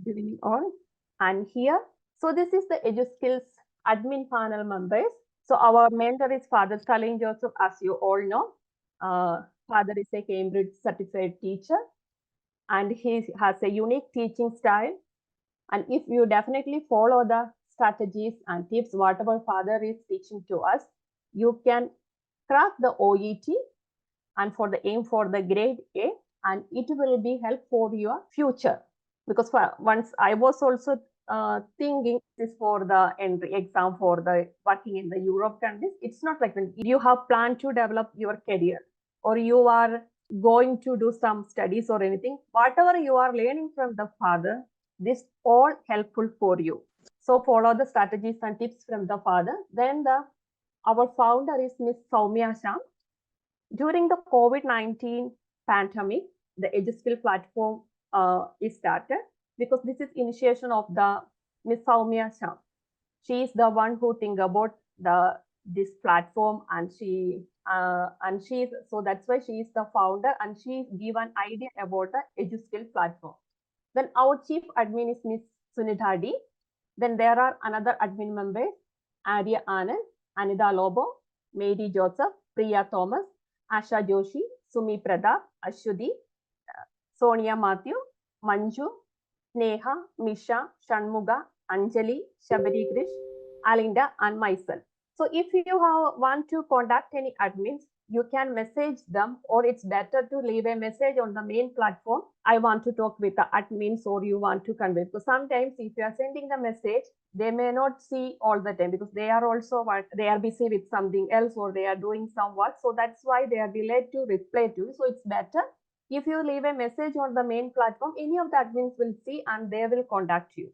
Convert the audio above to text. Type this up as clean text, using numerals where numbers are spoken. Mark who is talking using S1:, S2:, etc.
S1: Good evening all. And here, so this is the Edu Skills admin panel members. So our mentor is Father Saleen Joseph, as you all know. Father is a Cambridge certified teacher, and he has a unique teaching style. And if you definitely follow the strategies and tips, whatever Father is teaching to us, you can crack the OET and for the aim for the grade A, and it will be help for your future. Because once I was also thinking this for the entry exam for the working in the Europe countries, it's not like when you have planned to develop your career or you are going to do some studies or anything, whatever you are learning from the Father, this all helpful for you. So follow the strategies and tips from the Father. Then our founder is Miss Soumya Shah. During the COVID-19 pandemic, the Edu Skills platform is started because this is initiation of the Miss Soumya Shah. She is the one who think about this platform, and so that's why she is the founder, and she give an idea about the Edu Skills platform. Then our chief admin is Miss Sunita D. Then there are another admin members: Arya Anand, Anita Lobo, Mary Joseph, Priya Thomas, Asha Joshi, Sumi Pradap, Ashwati, Sonia Matthew, Manju, Neha, Misha, Shanmuga, Anjali, Shabari Krish, Alinda, and myself. So if you want to contact any admins, you can message them, or it's better to leave a message on the main platform. I want to talk with the admins, or you want to convey. Because sometimes if you are sending the message, they may not see all the time because they are also they are busy with something else, or they are doing some work. So that's why they are delayed to reply to you. So it's better if you leave a message on the main platform, any of the admins will see and they will contact you.